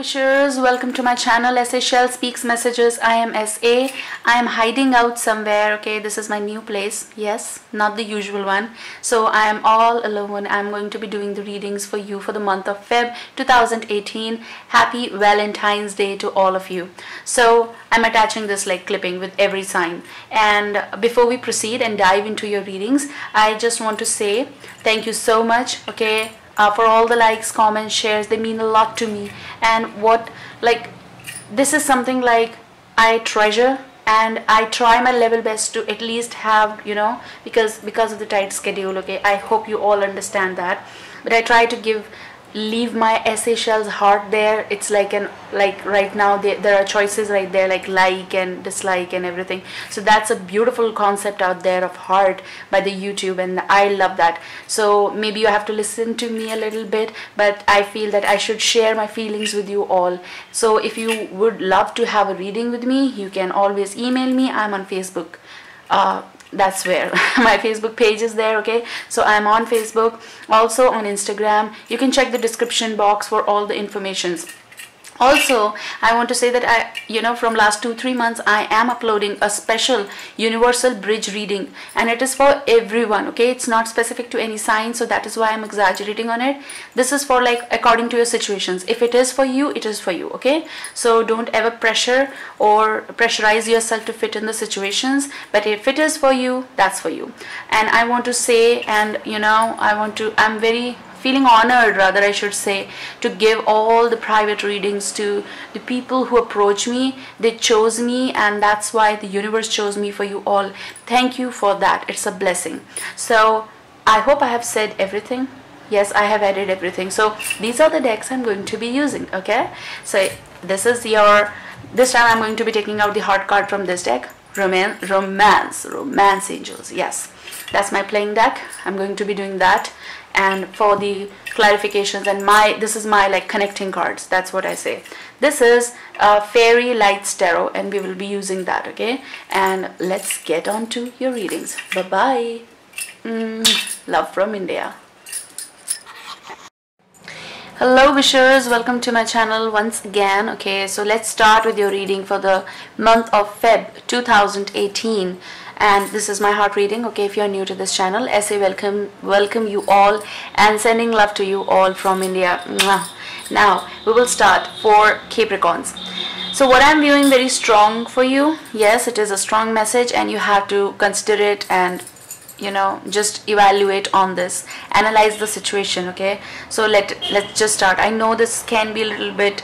Wishers, welcome to my channel Shell Speaks Messages. I am SA. I am hiding out somewhere. Okay, this is my new place. Yes, not the usual one. So I am all alone. I'm going to be doing the readings for you for the month of Feb 2018. Happy Valentine's Day to all of you. So I'm attaching this like clipping with every sign. And before we proceed and dive into your readings, I just want to say thank you so much. Okay. For all the likes, comments, shares, they mean a lot to me. And this is something like I treasure, and I try my level best to at least have, because of the tight schedule. Okay, I hope you all understand that, but I try to leave my Shell's heart there. It's like right now there are choices right there, like and dislike and everything. So that's a beautiful concept out there of heart by the YouTube, and I love that. So maybe you have to listen to me a little bit, but I feel that I should share my feelings with you all. So if you would love to have a reading with me, you can always email me. I'm on Facebook. That's where my Facebook page is there. Okay, so I'm on Facebook, also on Instagram. You can check the description box for all the informations. Also, I want to say that from last 2-3 months, I am uploading a special universal bridge reading, and it is for everyone. Okay, it's not specific to any sign, so that is why I'm exaggerating on it. This is for according to your situations. If it is for you, it is for you. Okay, so don't ever pressurize yourself to fit in the situations, but if it is for you, that's for you. And I want to say, and I'm very feeling honored, rather I should say, to give all the private readings to the people who approach me. They chose me, and that's why the universe chose me for you all. Thank you for that. It's a blessing. So I hope I have said everything. Yes, I have added everything. So these are the decks I'm going to be using. Okay, so this time I'm going to be taking out the heart card from this deck. Romance Angels. Yes, that's my playing deck. I'm going to be doing that. And for the clarifications, and this is my connecting cards, that's what I say. This is Fairy Lights Tarot, and we will be using that. Okay, and let's get on to your readings. Bye bye. Love from India. Hello wishers, welcome to my channel once again. Okay, so let's start with your reading for the month of Feb 2018. And this is my heart reading. Okay, if you're new to this channel, welcome you all, and sending love to you all from India. Now we will start for Capricorns. So what I'm viewing very strong for you. Yes, it is a strong message, and you have to consider it and just evaluate on this, analyze the situation. Okay, so let's just start. I know this can be a little bit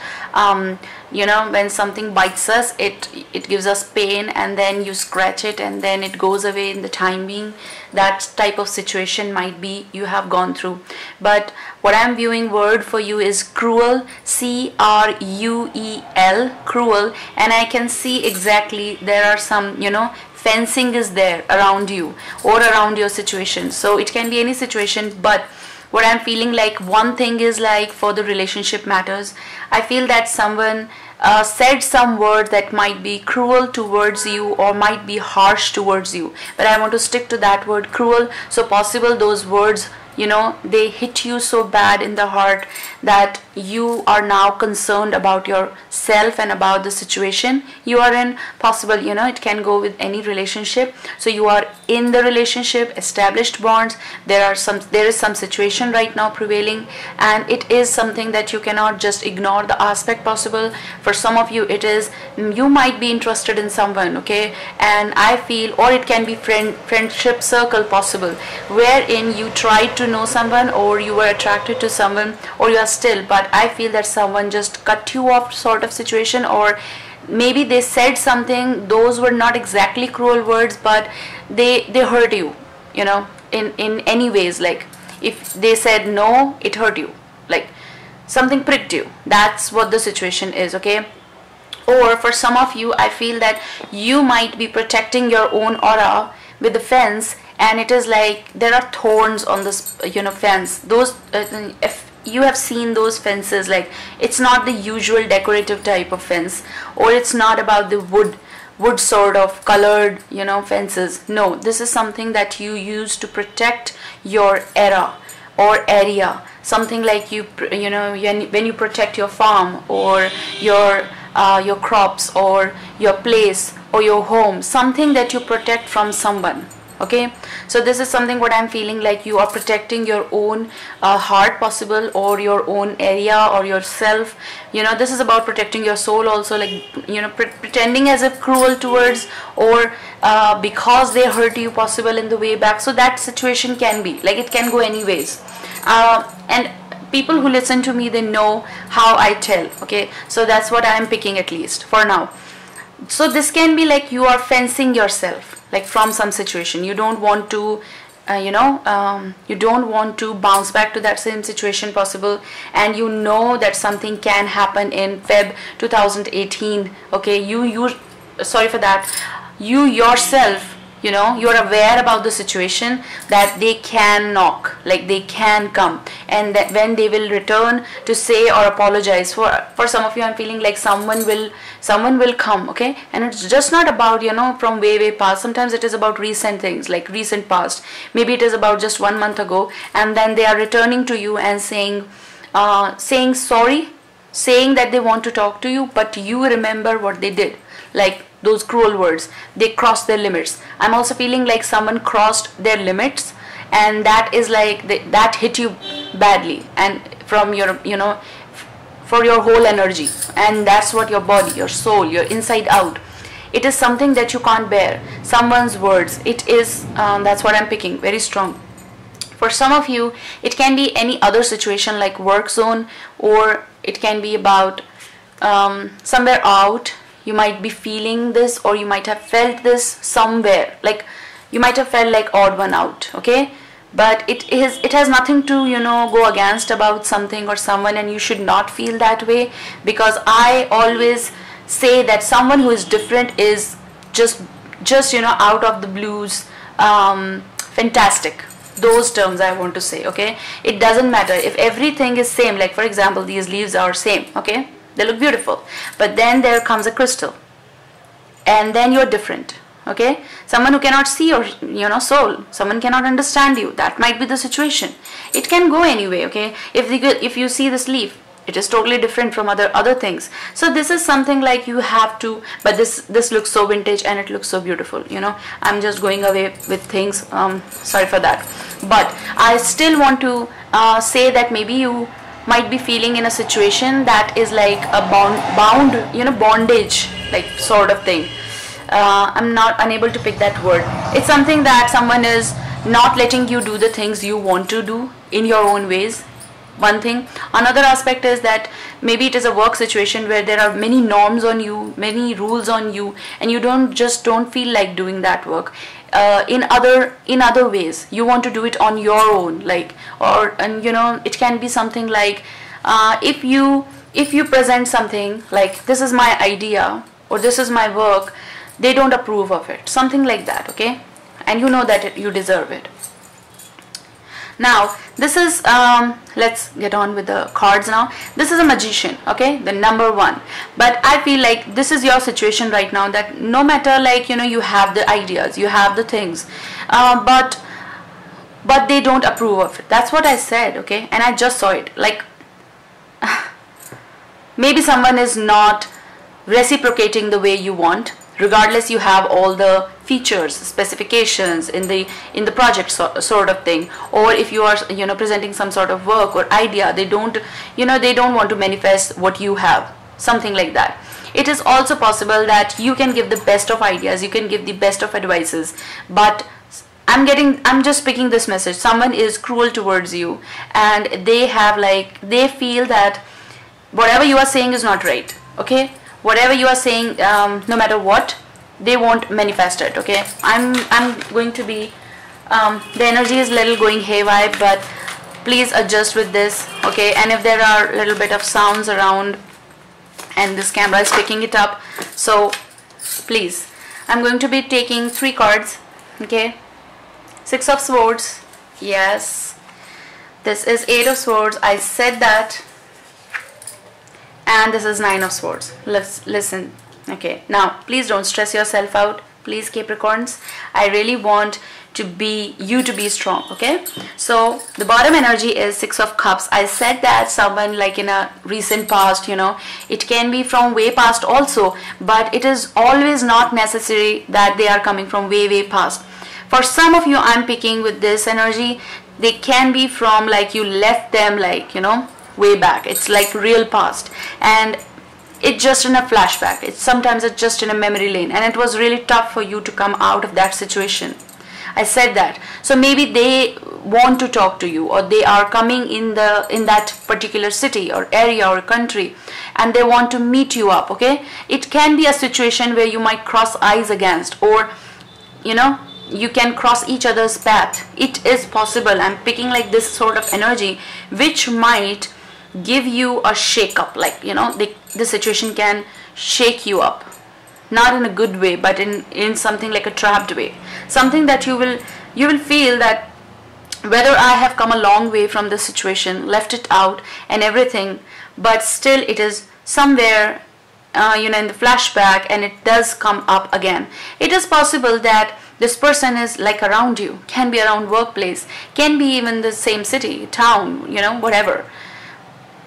when something bites us, it gives us pain, and then you scratch it and then it goes away in the time being. That type of situation might be you have gone through. But what I'm viewing word for you is cruel, C-R-U-E-L, cruel, and I can see exactly there are some fencing is there around you or around your situation. So it can be any situation, but what I'm feeling one thing is for the relationship matters. I feel that someone said some word that might be cruel towards you or might be harsh towards you, but I want to stick to that word cruel. So possible those words they hit you so bad in the heart that you are now concerned about yourself and about the situation you are in. Possible, it can go with any relationship. So you are in the relationship, established bonds. There is some situation right now prevailing, and it is something that you cannot just ignore the aspect possible. For some of you, it is you might be interested in someone. Okay, and I feel, or it can be friendship circle possible, wherein you try to know someone, or you were attracted to someone, or you are still, but I feel that someone just cut you off sort of situation, or maybe they said something, those were not exactly cruel words, but they hurt you, in any ways. If they said no, it hurt you. something pricked you. That's what the situation is, okay? Or for some of you, I feel that you might be protecting your own aura with the fence, and it is like there are thorns on this fence. Those if you have seen those fences, like it's not the usual decorative type of fence, or it's not about the wood sort of colored fences. No, this is something that you use to protect your era or area. Something like when you protect your farm or your crops or your place or your home, something that you protect from someone. Okay, so this is something what I'm feeling like you are protecting your own heart possible, or your own area or yourself. This is about protecting your soul also, like pretending as if cruel towards, or because they hurt you possible in the way back. So that situation can be like, it can go anyways, and people who listen to me, they know how I tell. Okay, so that's what I'm picking, at least for now. So this can be like you are fencing yourself, like from some situation. You don't want to you don't want to bounce back to that same situation possible, and you know that something can happen in Feb 2018. Okay, you sorry for that, you yourself, you're aware about the situation, that they can knock, like they can come, and that when they will return to say or apologize. For some of you, I'm feeling like someone will come, okay? And it's just not about from way past. Sometimes it is about recent things, like recent past. Maybe it is about just 1 month ago, and then they are returning to you and saying sorry, saying that they want to talk to you, but you remember what they did, like those cruel words. They crossed their limits. I'm also feeling like someone crossed their limits, and that is like that hit you badly, and from your for your whole energy, and that's what your body, your soul, your inside out, it is something that you can't bear. Someone's words, it is that's what I'm picking, very strong. For some of you, it can be any other situation like work zone, or it can be about somewhere out. You might be feeling this, or you might have felt this somewhere, like you might have felt like odd one out, okay? But it has nothing to go against about something or someone, and you should not feel that way, because I always say that someone who is different is just out of the blues, fantastic. Those terms I want to say, okay? It doesn't matter if everything is same, like for example, these leaves are same, okay? They look beautiful, but then there comes a crystal, and then you're different, okay? Someone who cannot see your soul, someone cannot understand you, that might be the situation. It can go anyway, okay? If you see this leaf, it is totally different from other things. So this is something like you have to, but this looks so vintage and it looks so beautiful, I'm just going away with things, sorry for that. But I still want to say that maybe you might be feeling in a situation that is like a bondage, like sort of thing. I'm not unable to pick that word. It's something that someone is not letting you do the things you want to do in your own ways. One thing. Another aspect is that maybe it is a work situation where there are many norms on you, many rules on you, and you don't feel like doing that work. In other ways, you want to do it on your own, like, it can be something like if you present something like, this is my idea or this is my work, they don't approve of it, something like that, okay? And you know that you deserve it. Now this is let's get on with the cards now. This is a magician, okay, the number 1. But I feel like this is your situation right now, that no matter like you have the ideas, you have the things, but they don't approve of it. That's what I said, okay? And I just saw it, like maybe someone is not reciprocating the way you want, regardless you have all the features, specifications in the project sort of thing, or if you are presenting some sort of work or idea, they don't want to manifest what you have, something like that. It is also possible that you can give the best of ideas, you can give the best of advices, but I'm just picking this message. Someone is cruel towards you, and they feel that whatever you are saying is not right, okay? Whatever you are saying, no matter what, they won't manifest it, okay? I'm going to be the energy is little going haywire, but please adjust with this, okay? And if there are a little bit of sounds around and this camera is picking it up, so please, I'm going to be taking 3 cards, okay? 6 of Swords, yes. This is 8 of Swords, I said that. And this is 9 of Swords. Let's listen, okay? Now, please don't stress yourself out. Please, Capricorns, I really want you to be strong, okay? So the bottom energy is 6 of Cups. I said that someone like in a recent past, you know, it can be from way past also, but it is always not necessary that they are coming from way past. For some of you, I'm picking with this energy, they can be from like you left them like, you know, way back. It's like real past, and it's just in a flashback. Sometimes it's just in a memory lane, and it was really tough for you to come out of that situation. I said that. So maybe they want to talk to you, or they are coming in that particular city or area or country, and they want to meet you up, okay? It can be a situation where you might cross eyes against, or you know, you can cross each other's path. It is possible. I'm picking like this sort of energy which might give you a shake up, like, you know, the situation can shake you up, not in a good way, but in something like a trapped way, something that you will feel that whether I have come a long way from the situation, left it out and everything, but still it is somewhere you know, in the flashback, and it does come up again. It is possible that this person is like around you, can be around workplace, can be even the same city, town, you know, whatever.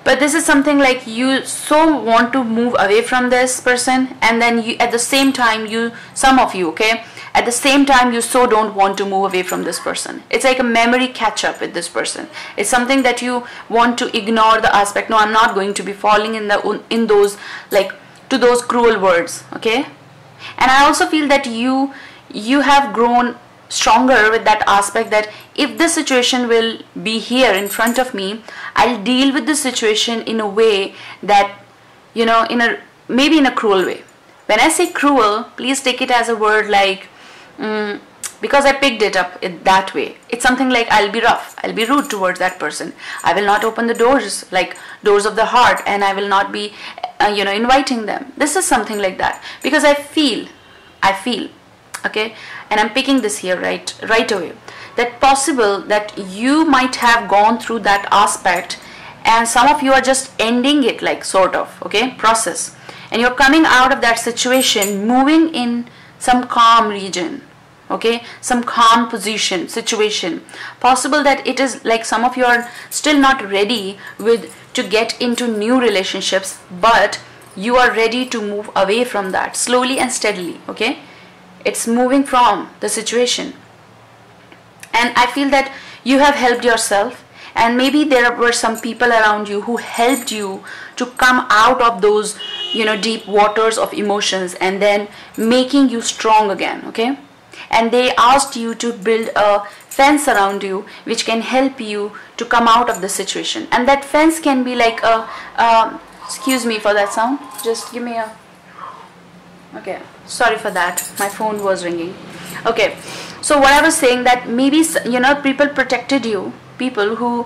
But this is something like you so want to move away from this person, and then you, at the same time, some of you, okay, at the same time you so don't want to move away from this person. It's like a memory catch up with this person. It's something that you want to ignore the aspect. No, I'm not going to be falling in those like to those cruel words, okay? And I also feel that you have grown stronger with that aspect, that if this situation will be here in front of me, I'll deal with the situation in a way that, you know, maybe in a cruel way. When I say cruel, please take it as a word like because I picked it up that way. It's something like I'll be rough, I'll be rude towards that person. I will not open the doors, like doors of the heart, and I will not be you know, inviting them. This is something like that, because I feel, okay, and I'm picking this here right away, that possible that you might have gone through that aspect, and some of you are just ending it, like sort of, okay, process, and you're coming out of that situation, moving in some calm region, okay, some calm position, situation. Possible that it is like some of you are still not ready to get into new relationships, but you are ready to move away from that slowly and steadily, okay? It's moving from the situation. And I feel that you have helped yourself, and maybe there were some people around you who helped you to come out of those, you know, deep waters of emotions, and then making you strong again, okay? And they asked you to build a fence around you which can help you to come out of the situation. And that fence can be like excuse me for that sound, just give me a, okay, sorry for that, my phone was ringing. Okay, so what I was saying, that maybe, you know, people protected you, people who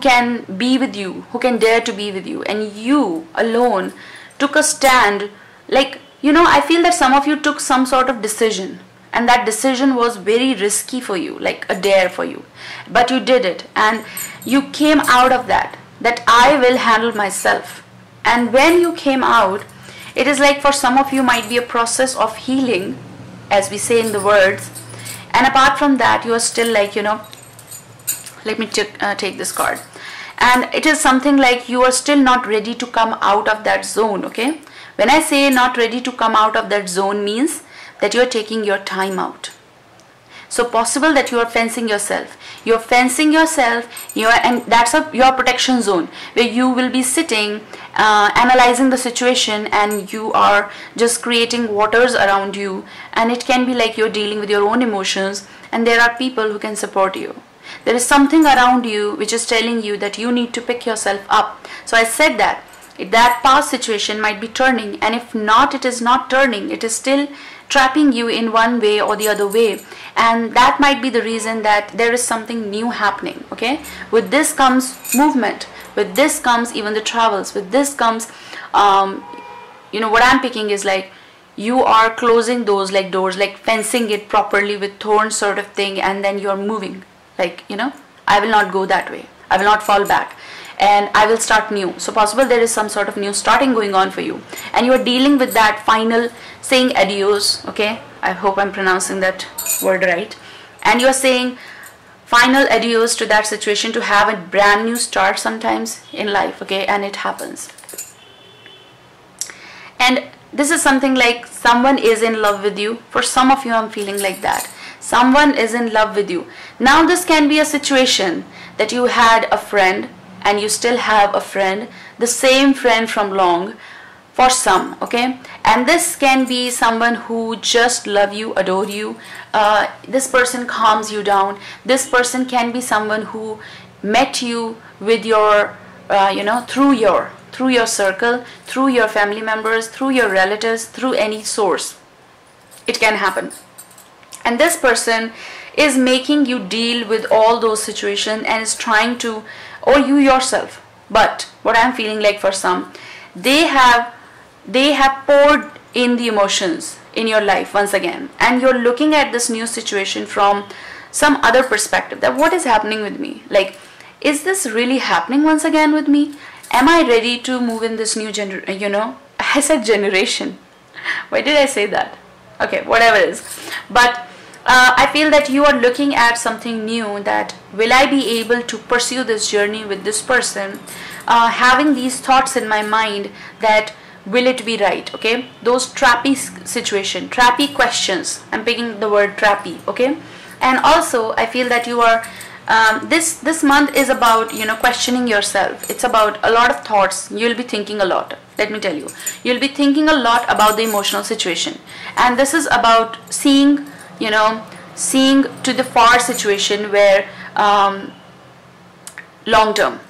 can be with you, who can dare to be with you, and you alone took a stand. Like, you know, I feel that some of you took some sort of decision, and that decision was very risky for you, like a dare for you, but you did it, and you came out of that I will handle myself. And when you came out, it is like for some of you might be a process of healing, as we say in the words, and apart from that, you are still like, you know, let me take this card, and it is something like you are still not ready to come out of that zone, okay? When I say not ready to come out of that zone, means that you are taking your time out. So possible that you are fencing yourself. You're fencing yourself, and that's your protection zone, where you will be sitting, analyzing the situation, and you are just creating waters around you, and it can be like you're dealing with your own emotions, and there are people who can support you. There is something around you which is telling you that you need to pick yourself up. So I said that past situation might be turning, and if not, it is not turning, it is still trapping you in one way or the other way. And that might be the reason that there is something new happening. Okay, with this comes movement, with this comes even the travels, with this comes you know, what I'm picking is like you are closing those like doors, like fencing it properly with thorns sort of thing, and then you're moving, like, you know, I will not go that way, I will not fall back, and I will start new. So possible there is some sort of new starting going on for you, and you are dealing with that final saying adios. Okay, I hope I'm pronouncing that word right. And you are saying final adios to that situation to have a brand new start sometimes in life. Okay, and it happens. And this is something like someone is in love with you. For some of you, I'm feeling like that. Someone is in love with you. Now this can be a situation that you had a friend and you still have a friend, the same friend from long, for some, okay? And this can be someone who just love you, adore you. This person calms you down. This person can be someone who met you with your, you know, through your circle, through your family members, through your relatives, through any source. It can happen. And this person is making you deal with all those situations and is trying to, or you yourself. But what I'm feeling like for some, they have poured in the emotions in your life once again, and you're looking at this new situation from some other perspective, that what is happening with me? Like, is this really happening once again with me? Am I ready to move in this new you know, I said generation. Why did I say that? Okay, whatever it is. But I feel that you are looking at something new, that will I be able to pursue this journey with this person? Having these thoughts in my mind that will it be right? Okay, those trappy situation, trappy questions. I'm picking the word trappy. Okay, and also I feel that you are this month is about, you know, questioning yourself. It's about a lot of thoughts. You'll be thinking a lot. Let me tell you, you'll be thinking a lot about the emotional situation, and this is about seeing, you know, seeing to the far situation where long term.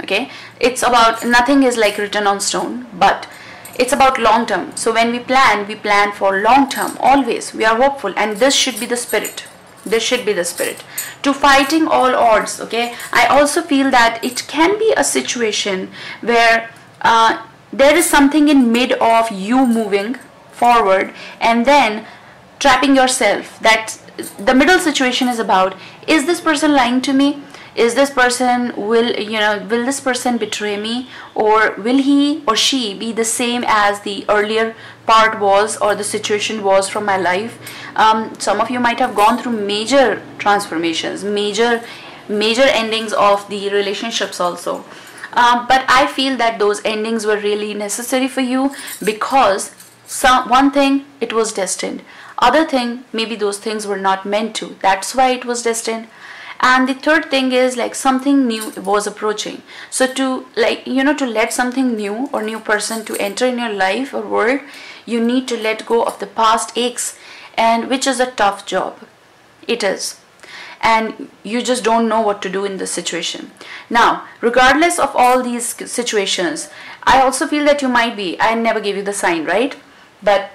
Okay, it's about, nothing is like written on stone, but it's about long term. So when we plan for long term. Always we are hopeful, and this should be the spirit. This should be the spirit to fighting all odds. Okay, I also feel that it can be a situation where there is something in mid of you moving forward and then trapping yourself. That the middle situation is about, is this person lying to me? Is this person, will this person betray me, or will he or she be the same as the earlier part was, or the situation was from my life? Some of you might have gone through major transformations, major endings of the relationships also. But I feel that those endings were really necessary for you, because one thing, it was destined. Other thing, maybe those things were not meant to. That's why it was destined. And the third thing is like something new was approaching. So to, like, you know, to let something new or new person to enter in your life or world, you need to let go of the past aches, and which is a tough job. It is. And you just don't know what to do in this situation. Now, regardless of all these situations, I also feel that you might be, I never gave you the sign, right? But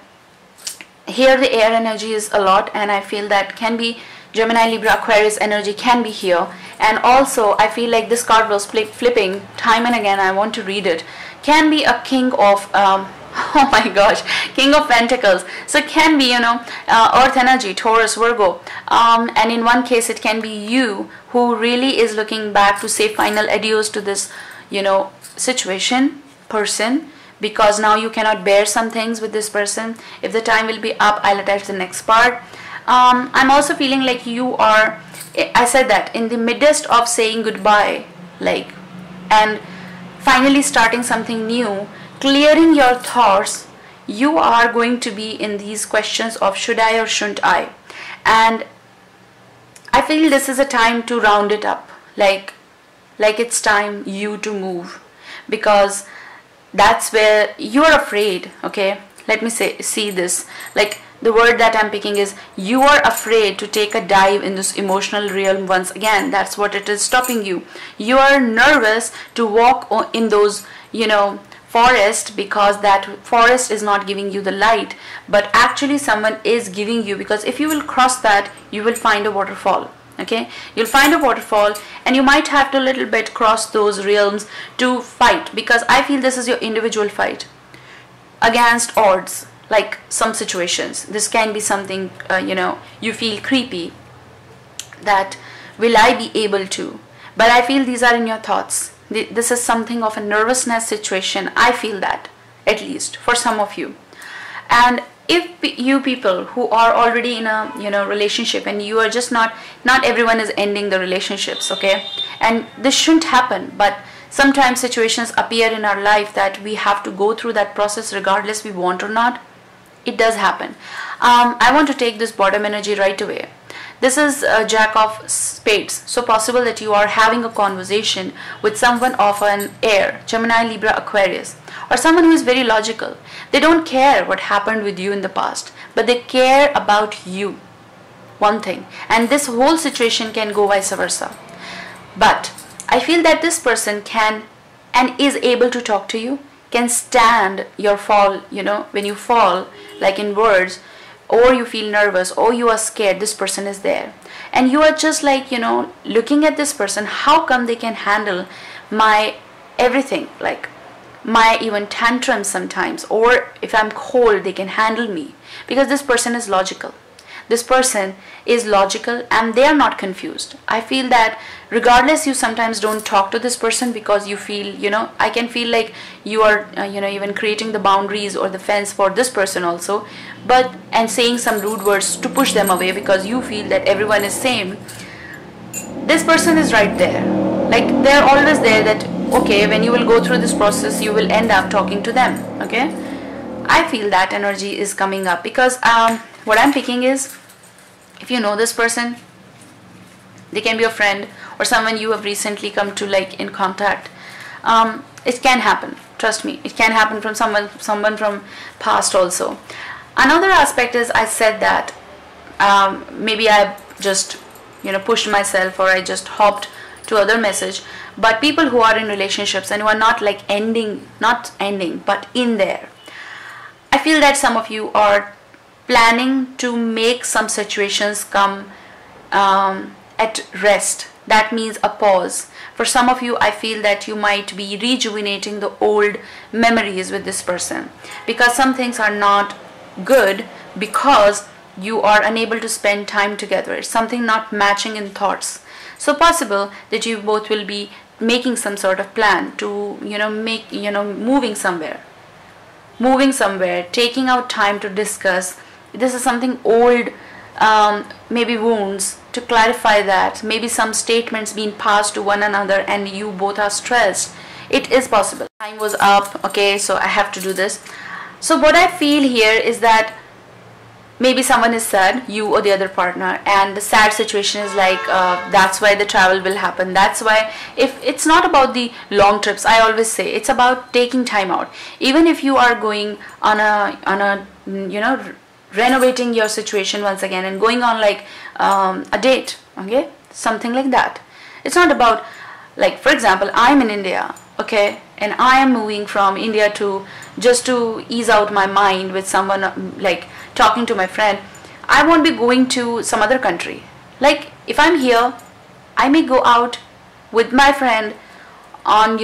here the air energy is a lot, and I feel that can be Gemini, Libra, Aquarius energy can be here. And also I feel like this card was flipping time and again. I want to read it. Can be a king of oh my gosh, King of Pentacles. So it can be, you know, earth energy, Taurus, Virgo, and in one case it can be you who really is looking back to say final adios to this, you know, situation, person, because now you cannot bear some things with this person. If the time will be up, I'll attach the next part. I'm also feeling like you are, I said that, in the midst of saying goodbye, like, and finally starting something new, clearing your thoughts. You are going to be in these questions of should I or shouldn't I? And I feel this is a time to round it up, like it's time you to move, because that's where you're afraid. Okay, let me see this, like, the word that I'm picking is you are afraid to take a dive in this emotional realm once again. That's what it is stopping you. You are nervous to walk in those, you know, forest because that forest is not giving you the light, but actually someone is giving you, because if you will cross that, you will find a waterfall. Okay, you'll find a waterfall, and you might have to little bit cross those realms to fight, because I feel this is your individual fight against odds. Like some situations, this can be something you feel creepy, that will I be able to, but I feel these are in your thoughts. This is something of a nervousness situation. I feel that, at least for some of you. And if you people who are already in a relationship, and you are just not everyone is ending the relationships, okay, and this shouldn't happen, but sometimes situations appear in our life that we have to go through that process regardless we want or not. It does happen. I want to take this bottom energy right away. This is a Jack of Spades. So possible that you are having a conversation with someone of an air, Gemini, Libra, Aquarius, or someone who is very logical. They don't care what happened with you in the past, but they care about you. One thing. And this whole situation can go vice versa. But I feel that this person can and is able to talk to you, can stand your fall, when you fall, like in words, or you feel nervous, or you are scared, this person is there. And you are just like, looking at this person, how come they can handle my everything, like my even tantrums sometimes, or if I'm cold, they can handle me, because this person is logical. This person is logical and they are not confused. I feel that regardless, you sometimes don't talk to this person because you feel, I can feel like you are, even creating the boundaries or the fence for this person also, and saying some rude words to push them away because you feel that everyone is same. This person is right there. Like they're always there, that, okay, when you will go through this process, you will end up talking to them, okay? I feel that energy is coming up because what I'm picking is, if you know this person, they can be a friend or someone you have recently come to like in contact. It can happen. Trust me, it can happen from someone from past also. Another aspect is, I said that maybe I just pushed myself, or I just hopped to other message. But people who are in relationships and who are not like not ending, but in there, I feel that some of you are planning to make some situations come at rest. That means a pause. For some of you, I feel that you might be rejuvenating the old memories with this person, because some things are not good because you are unable to spend time together. It's something not matching in thoughts. So possible that you both will be making some sort of plan to moving somewhere, taking out time to discuss. This is something old, maybe wounds, to clarify that. Maybe some statements being passed to one another and you both are stressed. It is possible. Time was up, okay, so I have to do this. So what I feel here is that maybe someone is sad, you or the other partner, and the sad situation is like, that's why the travel will happen. That's why, if it's not about the long trips, I always say it's about taking time out. Even if you are going on a renovating your situation once again and going on like a date, okay, something like that. It's not about, like, for example, I'm in India, okay, and I am moving from India to just to ease out my mind with someone, like talking to my friend. I won't be going to some other country. Like if I'm here, I may go out with my friend on,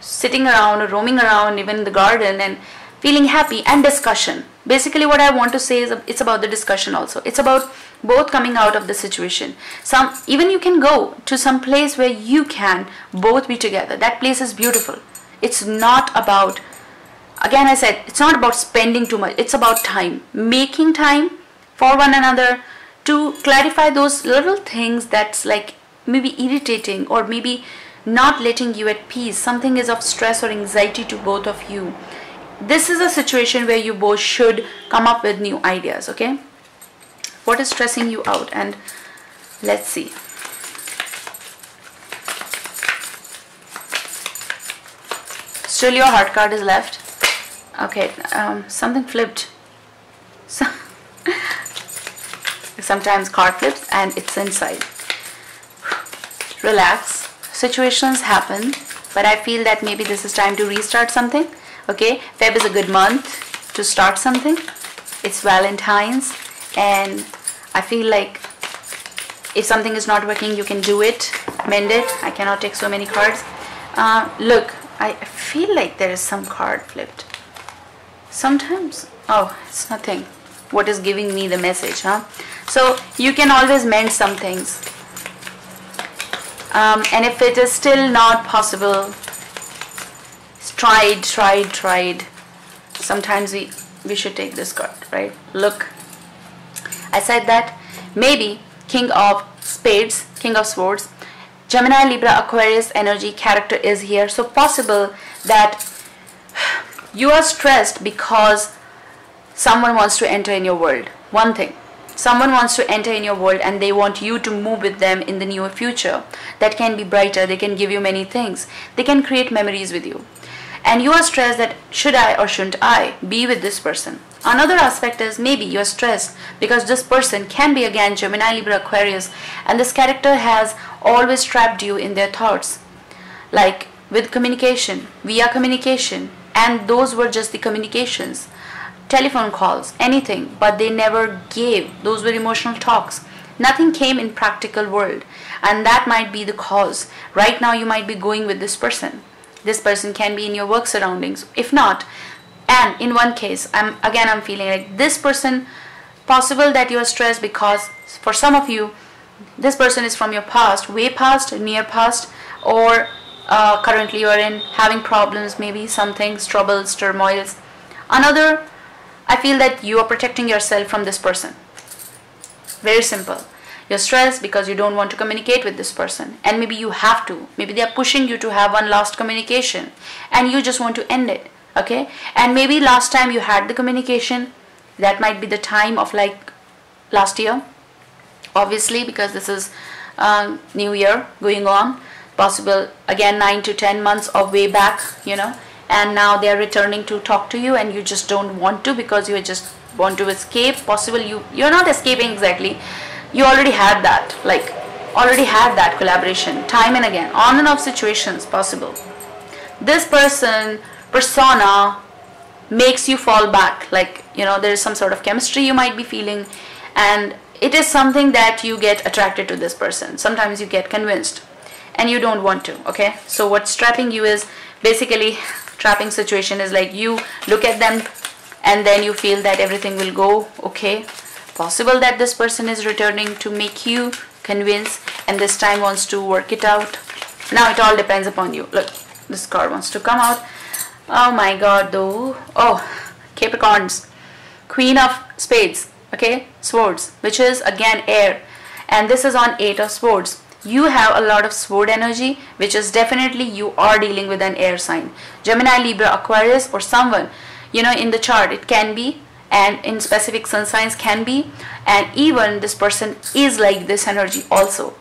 sitting around or roaming around even in the garden and feeling happy, and discussion. Basically what I want to say is it's about the discussion also. It's about both coming out of the situation. Even you can go to some place where you can both be together. That place is beautiful. It's not about, again I said, it's not about spending too much. It's about time. Making time for one another to clarify those little things that's like maybe irritating or maybe not letting you at peace. Something is of stress or anxiety to both of you. This is a situation where you both should come up with new ideas, okay? What is stressing you out? And let's see. Still your heart card is left. Okay, something flipped. Sometimes card flips and it's inside. Relax. Situations happen, but I feel that maybe this is time to restart something. Okay, Feb is a good month to start something. It's Valentine's, and I feel like if something is not working, you can do it, mend it. I cannot take so many cards. Look, I feel like there is some card flipped. Sometimes, oh, it's nothing. What is giving me the message, huh? So you can always mend some things. And if it is still not possible, tried. Sometimes we should take this card, right? Look, I said that maybe King of Spades, King of Swords, Gemini, Libra, Aquarius energy character is here. So possible that you are stressed because someone wants to enter in your world. One thing, someone wants to enter in your world and they want you to move with them in the near future. That can be brighter. They can give you many things. They can create memories with you. And you are stressed that should I or shouldn't I be with this person. Another aspect is maybe you are stressed because this person can be again Gemini, Libra, Aquarius, and this character has always trapped you in their thoughts. Like with communication, via communication, and those were just the communications, telephone calls, anything, but they never gave. Those were emotional talks. Nothing came in practical world, and that might be the cause. Right now you might be going with this person. This person can be in your work surroundings. If not, and in one case, I'm feeling like this person, possible that you are stressed because for some of you, this person is from your past, way past, near past, or currently you are in having problems, maybe some things, troubles, turmoils. Another, I feel that you are protecting yourself from this person. Very simple. You're stressed because you don't want to communicate with this person, and maybe you have to. Maybe they are pushing you to have one last communication and you just want to end it. Okay, and maybe last time you had the communication, that might be the time of like last year, obviously, because this is new year going on. Possible again 9 to 10 months of way back, you know, and now they are returning to talk to you and you just don't want to because you just want to escape. Possible you're not escaping exactly. You already had that, like already had that collaboration time and again, on and off situations possible. This persona makes you fall back, like, you know, there is some sort of chemistry you might be feeling, and it is something that you get attracted to this person. Sometimes you get convinced and you don't want to. Okay, so what's trapping you is basically, trapping situation is like you look at them and then you feel that everything will go okay. Possible that this person is returning to make you convince and this time wants to work it out. Now it all depends upon you. Look, this card wants to come out. Oh my god, though. Oh, Capricorns, Queen of Spades, okay, Swords, which is again air, and this is on 8 of Swords. You have a lot of sword energy, which is definitely you are dealing with an air sign, Gemini, Libra, Aquarius, or someone, you know, in the chart it can be, and in specific sun signs can be, and even this person is like this energy also.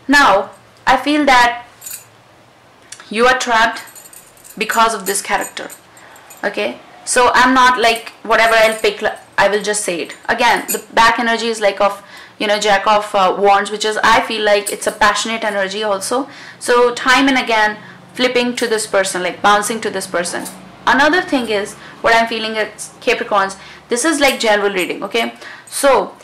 Now I feel that you are trapped because of this character. Okay, so I'm not like whatever I'll pick, I will just say it again. The back energy is like of, you know, Jack of Wands, which is, I feel like it's a passionate energy also. So time and again flipping to this person, like bouncing to this person. Another thing is what I'm feeling is Capricorns, this is like general reading. Okay, so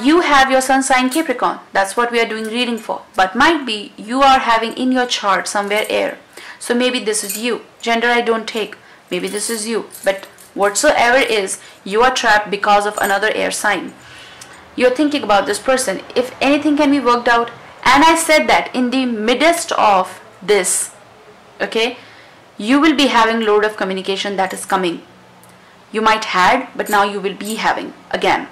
you have your sun sign Capricorn, that's what we are doing reading for, but might be you are having in your chart somewhere air. So maybe this is you, gender I don't take, maybe this is you, but whatsoever is, you are trapped because of another air sign. You're thinking about this person, if anything can be worked out, and I said that in the midst of this, okay, you will be having load of communication that is coming. You might had, but now you will be having again.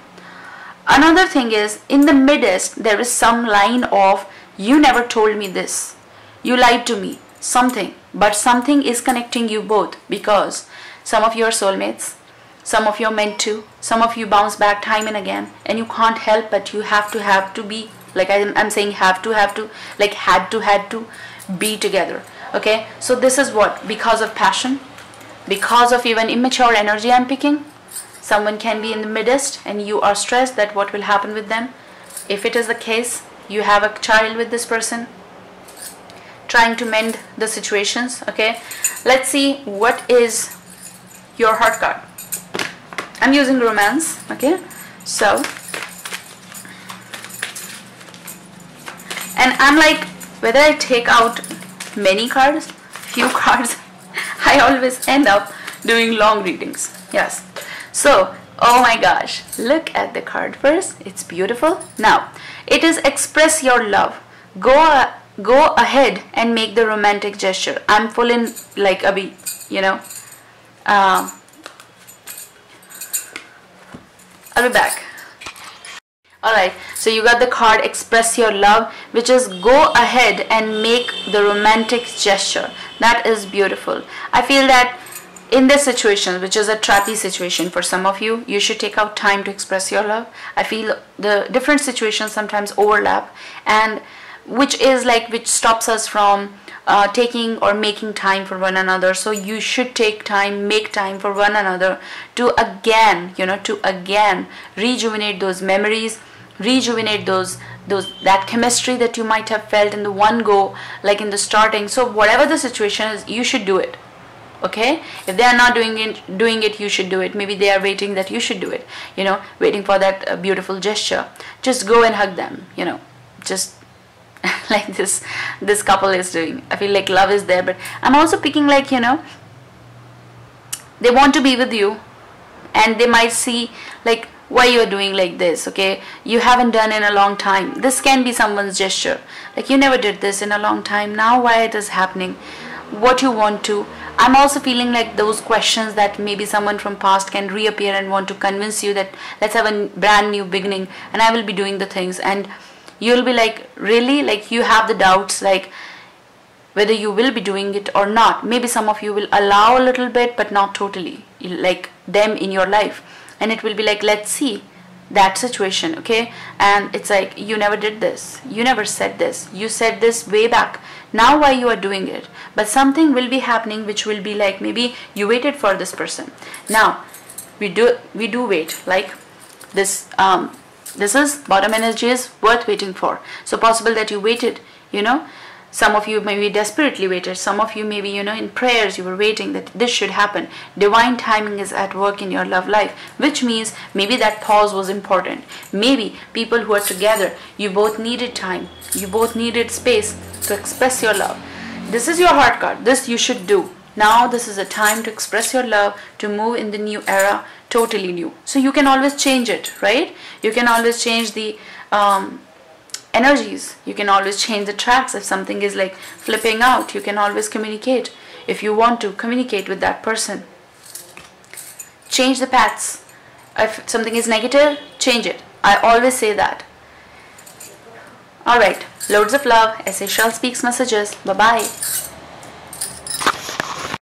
Another thing is, in the midst there is some line of, you never told me this, you lied to me, something, but something is connecting you both, because some of you are soulmates, some of you are meant to, some of you bounce back time and again, and you can't help but you have to be, like I'm saying have to, like had to be together. Okay, so this is what, because of passion, because of even immature energy I'm picking. Someone can be in the midst and you are stressed that what will happen with them. If it is the case, you have a child with this person, trying to mend the situations. Okay, let's see what is your heart card. I'm using romance. Okay, so, and I'm like, whether I take out many cards, few cards, I always end up doing long readings. Yes, so, oh my gosh, look at the card first. It's beautiful. Now it is express your love. Go ahead and make the romantic gesture. I'm full in like abhi, you know. I'll be back. Alright, so you got the card express your love, which is go ahead and make the romantic gesture. That is beautiful. I feel that in this situation, which is a trappy situation for some of you, you should take out time to express your love. I feel the different situations sometimes overlap, and which stops us from taking or making time for one another. So you should take time, make time for one another to again, rejuvenate those memories, rejuvenate that chemistry that you might have felt in the one go, like in the starting. So whatever the situation is, you should do it. Okay, if they are not doing it, you should do it. Maybe they are waiting that you should do it, waiting for that beautiful gesture. Just go and hug them, just like this couple is doing. I feel like love is there, but I'm also picking like, they want to be with you, and they might see like why you are doing like this. Okay, you haven't done in a long time. This can be someone's gesture, like you never did this in a long time. Now why it is happening, what you want to. I'm also feeling like those questions that maybe someone from past can reappear and want to convince you that let's have a brand new beginning and I will be doing the things, and you'll be like, really, like you have the doubts like whether you will be doing it or not. Maybe some of you will allow a little bit but not totally like them in your life, and it will be like, let's see that situation. Okay, and it's like, you never did this, you never said this, you said this way back, now why you are doing it. But something will be happening which will be like, maybe you waited for this person. Now we do wait, like this this is bottom energy is worth waiting for. So possible that you waited, some of you maybe desperately waited, some of you maybe in prayers you were waiting that this should happen. Divine timing is at work in your love life, which means maybe that pause was important. Maybe people who are together, you both needed time, you both needed space to express your love. This is your heart card. This you should do. Now this is a time to express your love, to move in the new era, totally new. So you can always change it, right? You can always change the energies. You can always change the tracks. If something is like flipping out, you can always communicate. If you want to communicate with that person, change the paths. If something is negative, change it. I always say that. Alright, loads of love. Sashell Speaks Messages. Bye-bye.